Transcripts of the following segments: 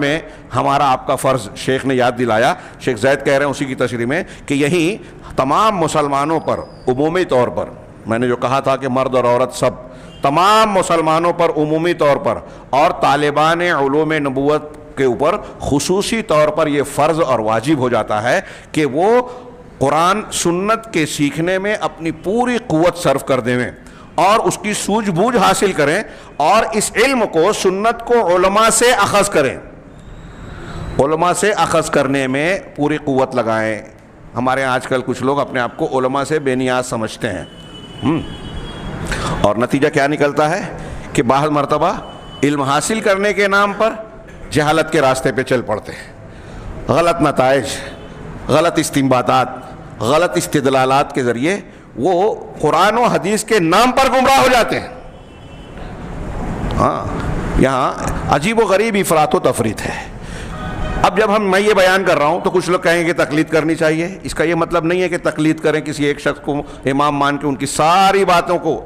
میں ہمارا آپ کا فرض شیخ نے یاد دلایا. شیخ زید کہہ رہے ہیں اسی کی تشریح میں کہ یہی تمام مسلمانوں پر عمومی طور پر، میں نے جو کہا تھا کہ مرد اور عورت سب، تمام مسلمانوں پر عمومی طور پر اور طالبان علوم نبوت کے اوپر خصوصی طور پر یہ فرض اور واجب ہو جاتا ہے کہ وہ قرآن سنت کے سیکھنے میں اپنی پوری قوت صرف کر دیں اور اس کی سوجھ بوجھ حاصل کریں اور اس علم کو، سنت کو علماء سے اخذ کریں، علماء سے اخذ کرنے میں پوری قوت لگائیں. ہمارے آج کل کچھ لوگ اپنے آپ کو علماء سے بے نیاز سمجھتے ہیں اور نتیجہ کیا نکلتا ہے کہ بعض مرتبہ علم حاصل کرنے کے نام پر جہالت کے راستے پہ چل پڑتے ہیں. غلط نتائج، غلط استنباطات، غلط استدلالات کے ذریعے وہ قرآن و حدیث کے نام پر گمراہ ہو جاتے ہیں. ہاں، یہاں عجیب و غریب افراط و تفریط ہے. اب جب میں یہ بیان کر رہا ہوں تو کچھ لوگ کہیں گے تقلید کرنی چاہیے. اس کا یہ مطلب نہیں ہے کہ تقلید کریں کسی ایک شخص کو امام مان کے ان کی ساری باتوں کو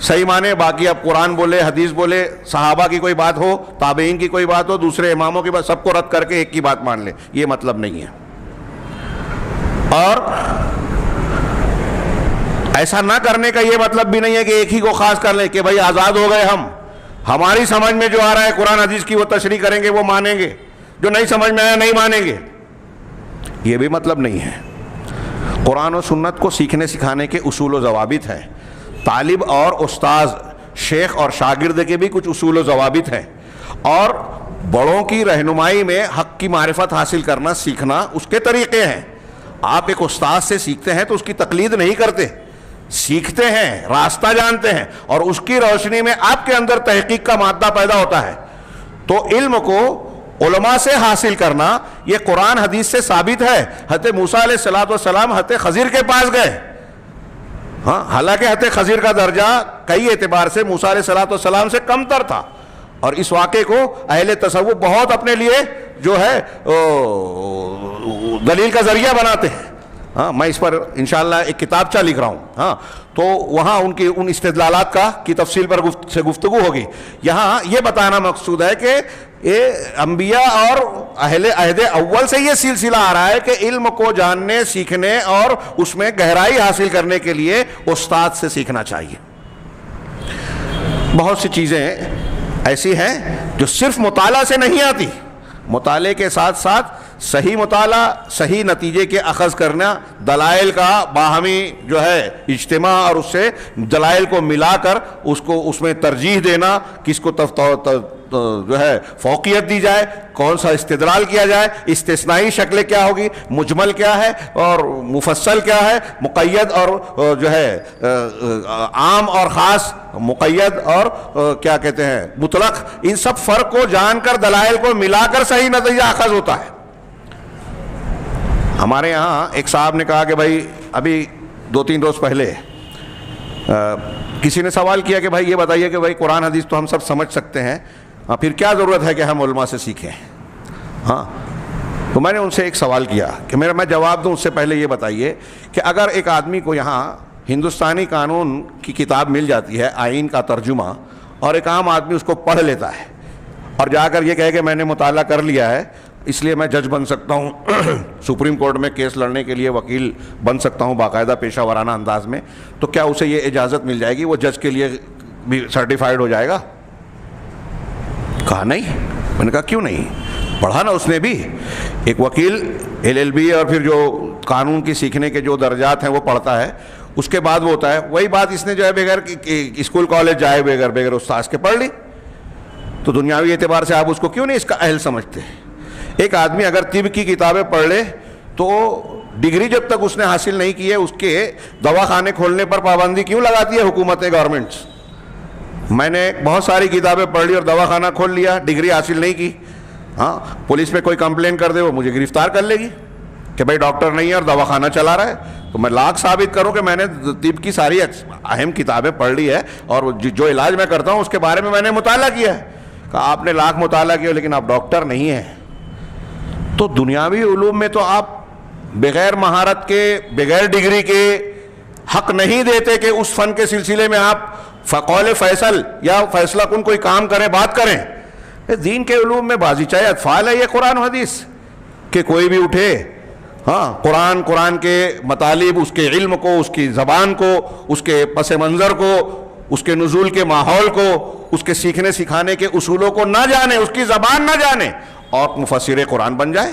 صحیح مانے، باقی اب قرآن بولے، حدیث بولے، صحابہ کی کوئی بات ہو، تابعین کی کوئی بات ہو، دوسرے اماموں کی بات، سب کو رد کر کے ایک کی بات مان لے. یہ مطلب نہیں ہے. اور ایسا نہ کرنے کا یہ مطلب بھی نہیں ہے کہ ایک ہی کو خاص کر لیں کہ بھائی آزاد ہو گئے ہم، ہماری سمجھ میں جو آ رہا ہے قرآن حدیث کی وہ تشریح کریں گے، وہ مانیں گے، جو نہیں سمجھ میں آیا نہیں مانیں گے. یہ بھی مطلب نہیں ہے. قرآن و سنت کو سیکھنے سکھانے کے اصول و ضوابط ہیں. طالب اور استاذ، شیخ اور شاگرد کے بھی کچھ اصول و ضوابط ہیں اور بڑوں کی رہنمائی میں حق کی معرفت حاصل کرنا، سیکھنا اس کے طریقے ہیں. آپ ایک استاذ سے سیکھتے ہیں تو اس کی تقلید نہیں کرتے، سیکھتے ہیں، راستہ جانتے ہیں اور اس کی روشنی میں آپ کے اندر تحقیق کا مادہ پیدا ہوتا ہے. تو علم کو علماء سے حاصل کرنا یہ قرآن حدیث سے ثابت ہے. حضرت موسیٰ علیہ السلام حضرت خضر کے پاس گئے. ہاں، حالانکہ حضرت خضر کا درجہ کئی اعتبار سے موسیٰ علیہ السلام سے کم تر تھا اور اس واقعے کو اہل تصوف بہت اپنے لیے جو ہے دلیل کا ذریعہ بناتے ہیں. ہاں، میں اس پر انشاءاللہ ایک کتابچہ لکھ رہا ہوں. ہاں، تو وہاں ان استدلالات کی تفصیل پر گفتگو ہوگی. یہاں یہ بتانا مقصود ہے کہ یہ انبیاء اور اہل عہد اول سے یہ سلسلہ آ رہا ہے کہ علم کو جاننے، سیکھنے اور اس میں گہرائی حاصل کرنے کے لیے استاد سے سیکھنا چاہیے. بہت سی چیزیں ایسی ہیں جو صرف مطالعہ سے نہیں آتی. مطالعے کے ساتھ ساتھ صحیح مطالعہ، صحیح نتیجے کے اخذ کرنا، دلائل کا باہمی جو ہے اجتماع اور اس سے دلائل کو ملا کر اس میں ترجیح دینا، کس کو جو ہے فوقیت دی جائے، کون سا استدلال کیا جائے، استثنائی شکلیں کیا ہوگی، مجمل کیا ہے اور مفصل کیا ہے، مقید اور جو ہے عام اور خاص، مقید اور کیا کہتے ہیں مطلق، ان سب فرق کو جان کر دلائل کو ملا کر صحیح نتیجہ اخذ ہوتا ہے. ہمارے یہاں ایک صاحب نے کہا کہ بھائی ابھی 2-3 روز پہلے کسی نے سوال کیا کہ بھائی یہ بتائیے کہ بھائی قرآن حدیث تو ہم سب سمجھ سکتے ہیں، پھر کیا ضرورت ہے کہ ہم علماء سے سیکھیں. ہاں، تو میں نے ان سے ایک سوال کیا کہ میں جواب دوں اس سے پہلے یہ بتائیے کہ اگر ایک آدمی کو یہاں ہندوستانی قانون کی کتاب مل جاتی ہے، آئین کا ترجمہ، اور ایک عام آدمی اس کو پڑھ لیتا ہے اور جا کر یہ کہے کہ میں نے مطالعہ کر لیا ہے اس لیے میں جج بن سکتا ہوں، سپریم کورٹ میں کیس لڑنے کے لیے وکیل بن سکتا ہوں باقاعدہ پیشہ ورانہ انداز میں، تو کیا اسے یہ اجازت مل جائے گی، وہ جج کے لیے بھی سرٹیفائیڈ ہو جائے گا؟ کہا نہیں. میں نے کہا کیوں نہیں؟ پڑھا نا اس نے بھی. ایک وکیل LLB اور پھر جو قانون کی سیکھنے کے جو درجات ہیں وہ پڑھتا ہے، اس کے بعد وہ ہوتا ہے. وہی بات اس نے جو ہے بغیر اسکول کالج جائے بغیر استاذ کے پڑھ لی. تو دنیاوی اعتبار سے آپ اس کو کیوں نہیں اس کا اہل سمجھتے؟ ایک آدمی اگر طب کی کتابیں پڑھ لے تو ڈگری جب تک اس نے حاصل نہیں کی ہے اس کے دواخانے کھولنے پر پابندی کیوں لگاتی ہے حکومتیں، گورنمنٹس؟ میں نے بہت ساری کتابیں پڑھ لی اور دواخانہ کھول لیا، ڈگری حاصل نہیں کی. ہاں، پولیس پہ کوئی کمپلین کر دے وہ مجھے گرفتار کر لے گی کہ بھائی ڈاکٹر نہیں ہے اور دواخانہ چلا رہا ہے. تو میں لاکھ ثابت کروں کہ میں نے طب کی ساری اہم کتابیں پڑھ لی ہے اور جو علاج میں کرتا ہوں اس کے بارے میں نے مطالعہ کیا ہے. کہا آپ نے لاکھ مطالعہ کیا لیکن آپ ڈاکٹر نہیں ہیں. تو دنیاوی علوم میں تو آپ بغیر مہارت کے، بغیر ڈگری کے حق نہیں دیتے کہ اس فن کے سلسلے میں آپ فقول فیصل یا فیصلہ کن کوئی کام کریں، بات کریں. دین کے علوم میں بازیچہ اطفال ہے یہ قرآن و حدیث، کہ کوئی بھی اٹھے ہاں قرآن کے مطالب، اس کے علم کو، اس کی زبان کو، اس کے پس منظر کو، اس کے نزول کے ماحول کو، اس کے سیکھنے سکھانے کے اصولوں کو نہ جانے، اس کی زبان نہ جانے، اور مفسر قرآن بن جائے۔